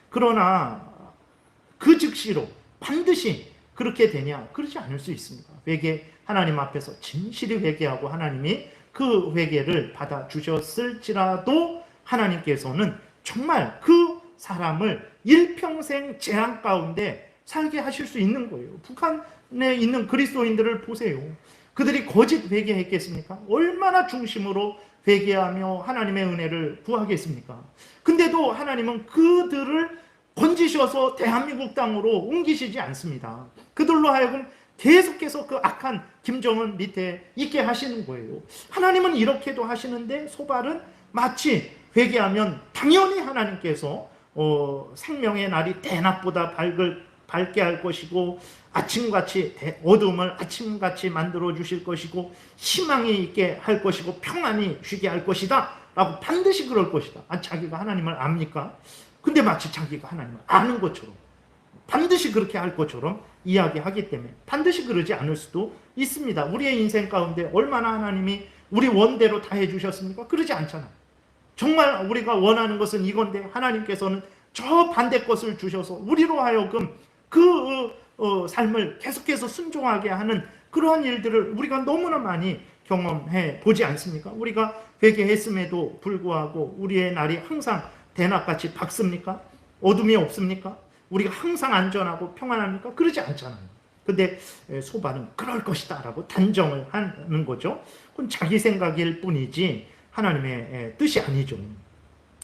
[SPEAKER 1] 그러나 그 즉시로 반드시 그렇게 되냐? 그렇지 않을 수 있습니다. 하나님 앞에서 진실히 회개하고 하나님이 그 회개를 받아주셨을지라도 하나님께서는 정말 그 사람을 일평생 재앙 가운데 살게 하실 수 있는 거예요. 북한에 있는 그리스도인들을 보세요. 그들이 거짓 회개했겠습니까? 얼마나 중심으로 회개하며 하나님의 은혜를 구하겠습니까? 근데도 하나님은 그들을 건지셔서 대한민국 땅으로 옮기시지 않습니다. 그들로 하여금 계속해서 그 악한 김정은 밑에 있게 하시는 거예요. 하나님은 이렇게도 하시는데 소발은 마치 회개하면 당연히 하나님께서 생명의 날이 대낮보다 밝을 밝게 할 것이고 아침같이 어둠을 아침같이 만들어 주실 것이고 희망이 있게 할 것이고 평안이 쉬게 할 것이다 라고 반드시 그럴 것이다. 자기가 하나님을 압니까? 근데 마치 자기가 하나님을 아는 것처럼 반드시 그렇게 할 것처럼 이야기하기 때문에 반드시 그러지 않을 수도 있습니다. 우리의 인생 가운데 얼마나 하나님이 우리 원대로 다 해주셨습니까? 그러지 않잖아요. 정말 우리가 원하는 것은 이건데 하나님께서는 저 반대 것을 주셔서 우리로 하여금 그 삶을 계속해서 순종하게 하는 그러한 일들을 우리가 너무나 많이 경험해 보지 않습니까? 우리가 회개했음에도 불구하고 우리의 날이 항상 대낮같이 밝습니까? 어둠이 없습니까? 우리가 항상 안전하고 평안합니까? 그러지 않잖아요. 근데 소발은 그럴 것이다 라고 단정을 하는 거죠. 그건 자기 생각일 뿐이지 하나님의 뜻이 아니죠.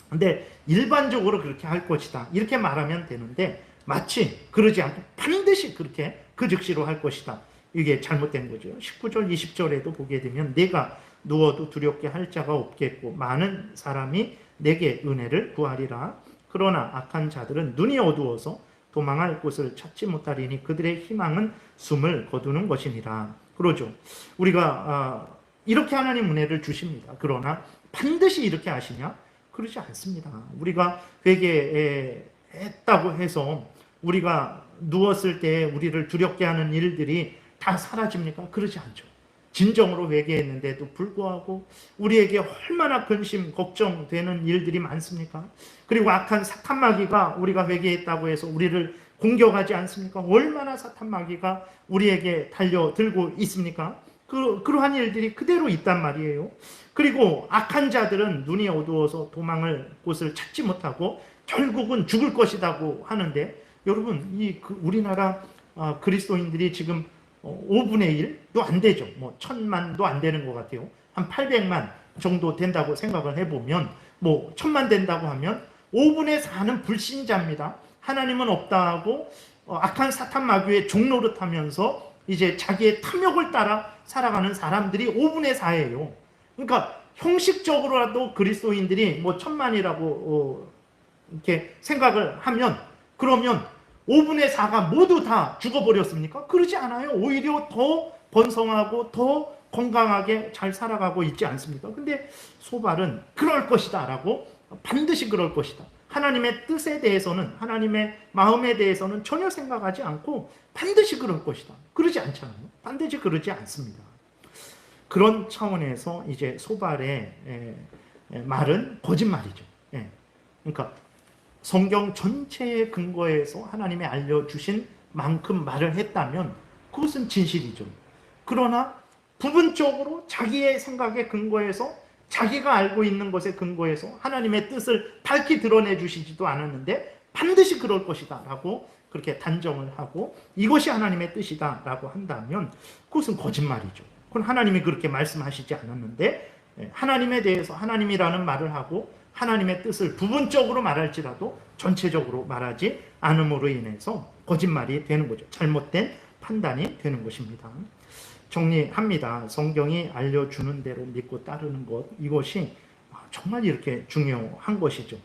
[SPEAKER 1] 근데 일반적으로 그렇게 할 것이다 이렇게 말하면 되는데 마치 그러지 않고 반드시 그렇게 그 즉시로 할 것이다. 이게 잘못된 거죠. 19절 20절에도 보게 되면 내가 누워도 두렵게 할 자가 없겠고 많은 사람이 내게 은혜를 구하리라. 그러나 악한 자들은 눈이 어두워서 도망할 곳을 찾지 못하리니 그들의 희망은 숨을 거두는 것이니라. 그러죠. 우리가 이렇게 하나님 은혜를 주십니다. 그러나 반드시 이렇게 하시냐? 그러지 않습니다. 우리가 회개했다고 해서 우리가 누웠을 때 우리를 두렵게 하는 일들이 다 사라집니까? 그러지 않죠. 진정으로 회개했는데도 불구하고 우리에게 얼마나 근심, 걱정되는 일들이 많습니까? 그리고 악한 사탄마귀가 우리가 회개했다고 해서 우리를 공격하지 않습니까? 얼마나 사탄마귀가 우리에게 달려들고 있습니까? 그러한 일들이 그대로 있단 말이에요. 그리고 악한 자들은 눈이 어두워서 도망을 곳을 찾지 못하고 결국은 죽을 것이라고 하는데 여러분 우리나라 그리스도인들이 지금 5분의 1도 안 되죠. 1000만도 안 되는 것 같아요. 한 800만 정도 된다고 생각을 해보면 1000만 된다고 하면 5분의 4는 불신자입니다. 하나님은 없다 하고 악한 사탄 마귀의 종노릇하면서 이제 자기의 탐욕을 따라 살아가는 사람들이 5분의 4예요. 그러니까 형식적으로라도 그리스도인들이 1000만이라고 이렇게 생각을 하면 그러면 5분의 4가 모두 다 죽어버렸습니까? 그러지 않아요. 오히려 더 번성하고 더 건강하게 잘 살아가고 있지 않습니까? 근데 소발은 그럴 것이다 라고 반드시 그럴 것이다. 하나님의 뜻에 대해서는 하나님의 마음에 대해서는 전혀 생각하지 않고 반드시 그럴 것이다. 그러지 않잖아요. 반드시 그러지 않습니다. 그런 차원에서 이제 소발의 말은 거짓말이죠. 그러니까 성경 전체의 근거에서 하나님이 알려주신 만큼 말을 했다면 그것은 진실이죠. 그러나 부분적으로 자기의 생각에 근거해서 자기가 알고 있는 것에 근거해서 하나님의 뜻을 밝히 드러내 주시지도 않았는데 반드시 그럴 것이다 라고 그렇게 단정을 하고 이것이 하나님의 뜻이다 라고 한다면 그것은 거짓말이죠. 그건 하나님이 그렇게 말씀하시지 않았는데 하나님에 대해서 하나님이라는 말을 하고 하나님의 뜻을 부분적으로 말할지라도 전체적으로 말하지 않음으로 인해서 거짓말이 되는 거죠. 잘못된 판단이 되는 것입니다. 정리합니다. 성경이 알려주는 대로 믿고 따르는 것, 이것이 정말 이렇게 중요한 것이죠.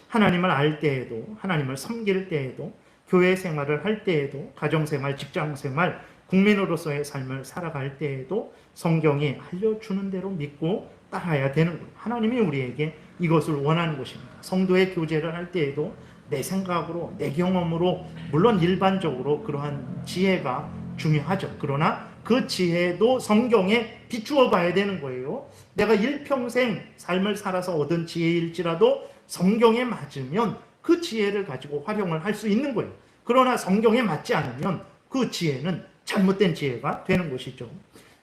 [SPEAKER 1] 하나님을 알 때에도, 하나님을 섬길 때에도, 교회 생활을 할 때에도, 가정생활, 직장생활, 국민으로서의 삶을 살아갈 때에도 성경이 알려주는 대로 믿고 따라야 되는 거예요. 하나님이 우리에게 이것을 원하는 것입니다. 성도의 교제를 할 때에도 내 생각으로, 내 경험으로, 물론 일반적으로 그러한 지혜가 중요하죠. 그러나 그 지혜도 성경에 비추어 봐야 되는 거예요. 내가 일평생 삶을 살아서 얻은 지혜일지라도 성경에 맞으면 그 지혜를 가지고 활용을 할 수 있는 거예요. 그러나 성경에 맞지 않으면 그 지혜는 잘못된 지혜가 되는 것이죠.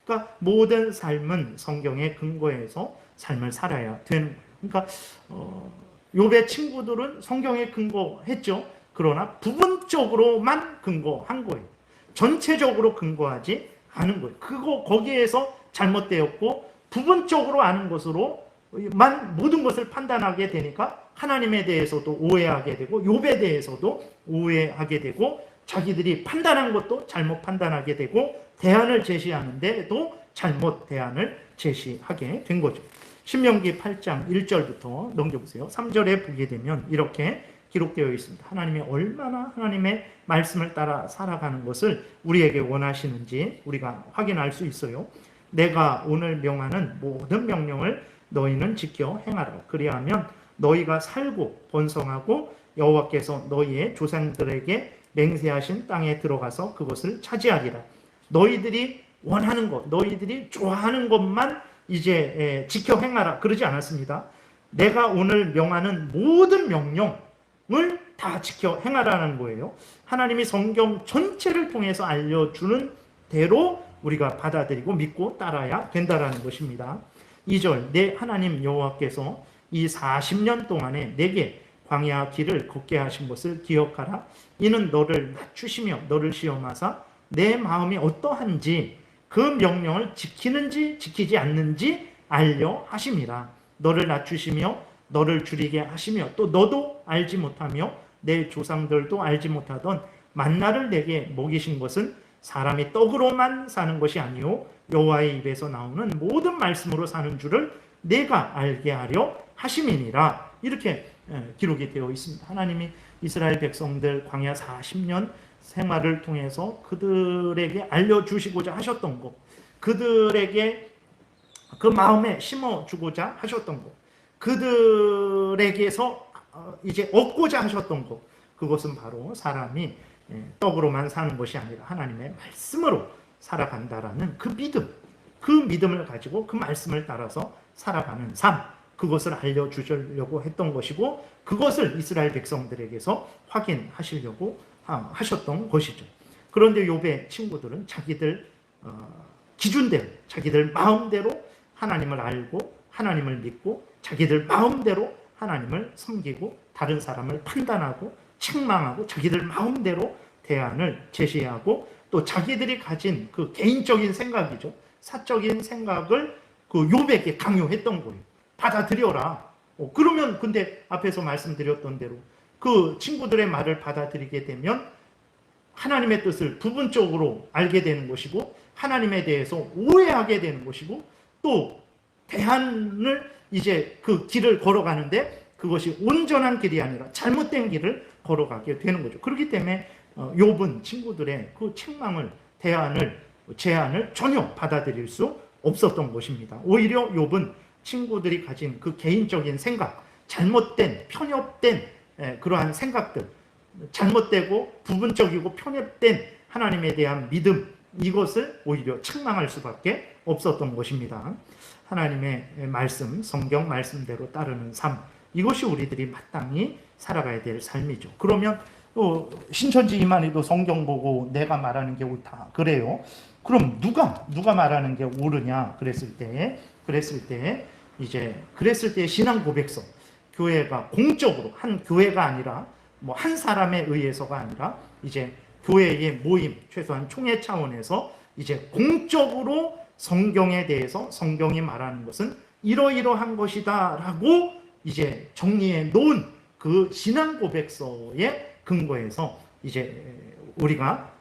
[SPEAKER 1] 그러니까 모든 삶은 성경에 근거해서 삶을 살아야 되는 거예요. 그러니까 욥의 친구들은 성경에 근거했죠. 그러나 부분적으로만 근거한 거예요. 전체적으로 근거하지 않은 거예요. 거기에서 잘못되었고 부분적으로 아는 것으로만 모든 것을 판단하게 되니까 하나님에 대해서도 오해하게 되고 욥에 대해서도 오해하게 되고 자기들이 판단한 것도 잘못 판단하게 되고 대안을 제시하는데도 잘못 대안을 제시하게 된 거죠. 신명기 8장 1절부터 넘겨보세요. 3절에 보게 되면 이렇게 기록되어 있습니다. 하나님이 얼마나 하나님의 말씀을 따라 살아가는 것을 우리에게 원하시는지 우리가 확인할 수 있어요. 내가 오늘 명하는 모든 명령을 너희는 지켜 행하라. 그리하면 너희가 살고 번성하고 여호와께서 너희의 조상들에게 맹세하신 땅에 들어가서 그것을 차지하리라. 너희들이 원하는 것, 너희들이 좋아하는 것만 이제 지켜 행하라. 그러지 않았습니다. 내가 오늘 명하는 모든 명령을 다 지켜 행하라는 거예요. 하나님이 성경 전체를 통해서 알려주는 대로 우리가 받아들이고 믿고 따라야 된다라는 것입니다. 2절, 내 하나님 여호와께서 이 40년 동안에 내게 광야 길을 걷게 하신 것을 기억하라. 이는 너를 낮추시며 너를 시험하사 내 마음이 어떠한지 그 명령을 지키는지 지키지 않는지 알려 하심이라. 너를 낮추시며 너를 줄이게 하시며 또 너도 알지 못하며 내 조상들도 알지 못하던 만나를 내게 먹이신 것은 사람이 떡으로만 사는 것이 아니요 여호와의 입에서 나오는 모든 말씀으로 사는 줄을 내가 알게 하려 하심이니라. 이렇게 기록이 되어 있습니다. 하나님이 이스라엘 백성들 광야 40년 생활을 통해서 그들에게 알려주시고자 하셨던 것, 그들에게 그 마음에 심어주고자 하셨던 것, 그들에게서 이제 얻고자 하셨던 것, 그것은 바로 사람이 떡으로만 사는 것이 아니라 하나님의 말씀으로 살아간다라는 그 믿음, 그 믿음을 가지고 그 말씀을 따라서 살아가는 삶, 그것을 알려주려고 했던 것이고 그것을 이스라엘 백성들에게서 확인하시려고 하셨던 것이죠. 그런데 욥의 친구들은 자기들 기준대로, 자기들 마음대로 하나님을 알고 하나님을 믿고 자기들 마음대로 하나님을 섬기고 다른 사람을 판단하고 책망하고 자기들 마음대로 대안을 제시하고 또 자기들이 가진 그 개인적인 생각이죠. 사적인 생각을 그 욥에게 강요했던 거예요. 받아들여라. 그러면 근데 앞에서 말씀드렸던 대로 그 친구들의 말을 받아들이게 되면 하나님의 뜻을 부분적으로 알게 되는 것이고 하나님에 대해서 오해하게 되는 것이고 또 대안을 이제 그 길을 걸어가는데 그것이 온전한 길이 아니라 잘못된 길을 걸어가게 되는 거죠. 그렇기 때문에 욥은 친구들의 그 책망을, 대안을, 제안을 전혀 받아들일 수 없었던 것입니다. 오히려 욥은 친구들이 가진 그 개인적인 생각, 잘못된, 편협된 그러한 생각들, 잘못되고 부분적이고 편협된 하나님에 대한 믿음, 이것을 오히려 책망할 수밖에 없었던 것입니다. 하나님의 말씀, 성경 말씀대로 따르는 삶, 이것이 우리들이 마땅히 살아가야 될 삶이죠. 그러면 또 신천지 이만희도 성경 보고 내가 말하는 게 옳다 그래요. 그럼 누가 말하는 게 옳으냐 그랬을 때 신앙 고백서, 교회가 공적으로 한 교회가 아니라 뭐 한 사람에 의해서가 아니라 이제 교회의 모임, 최소한 총회 차원에서 이제 공적으로 성경에 대해서 성경이 말하는 것은 이러이러한 것이다라고 이제 정리해 놓은 그 신앙 고백서의 근거에서 이제 우리가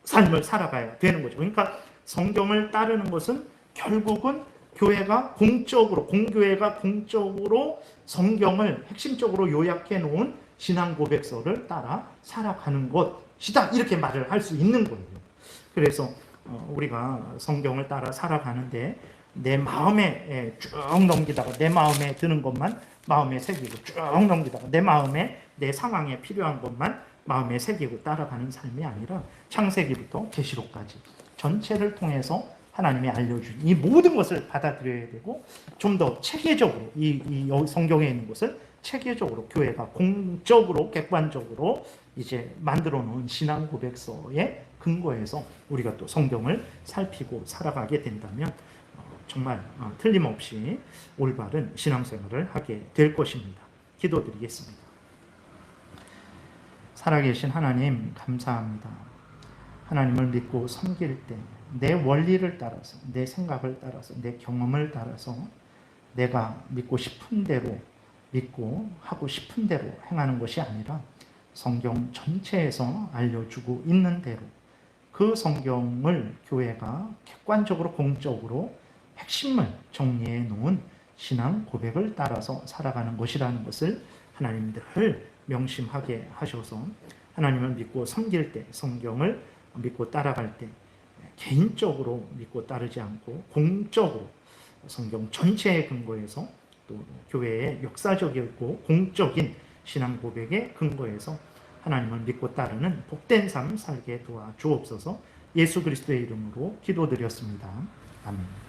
[SPEAKER 1] 삶을 살아가야 되는 거죠. 그러니까 성경을 따르는 것은 결국은 교회가 공교회가 공적으로 성경을 핵심적으로 요약해 놓은 신앙 고백서를 따라 살아가는 것이다. 이렇게 말을 할 수 있는 거예요. 그래서 우리가 성경을 따라 살아가는데 내 마음에 쭉 넘기다가 내 마음에 드는 것만 마음에 새기고 쭉 넘기다가 내 마음에 내 상황에 필요한 것만 마음에 새기고 따라가는 삶이 아니라 창세기부터 계시록까지 전체를 통해서 하나님이 알려준 이 모든 것을 받아들여야 되고 좀 더 체계적으로 이 성경에 있는 것을 체계적으로 교회가 공적으로 객관적으로 이제 만들어 놓은 신앙 고백서의 근거에서 우리가 또 성경을 살피고 살아가게 된다면 정말 틀림없이 올바른 신앙생활을 하게 될 것입니다. 기도드리겠습니다. 살아계신 하나님 감사합니다. 하나님을 믿고 섬길 때 내 원리를 따라서, 내 생각을 따라서, 내 경험을 따라서 내가 믿고 싶은 대로 믿고 하고 싶은 대로 행하는 것이 아니라 성경 전체에서 알려주고 있는 대로 그 성경을 교회가 객관적으로 공적으로 핵심을 정리해 놓은 신앙 고백을 따라서 살아가는 것이라는 것을 하나님들 명심하게 하셔서 하나님을 믿고 섬길 때, 성경을 믿고 따라갈 때 개인적으로 믿고 따르지 않고 공적으로 성경 전체에 근거해서 또 교회의 역사적이고 공적인 신앙 고백에 근거해서 하나님을 믿고 따르는 복된 삶 살게 도와주옵소서. 예수 그리스도의 이름으로 기도드렸습니다. 아멘.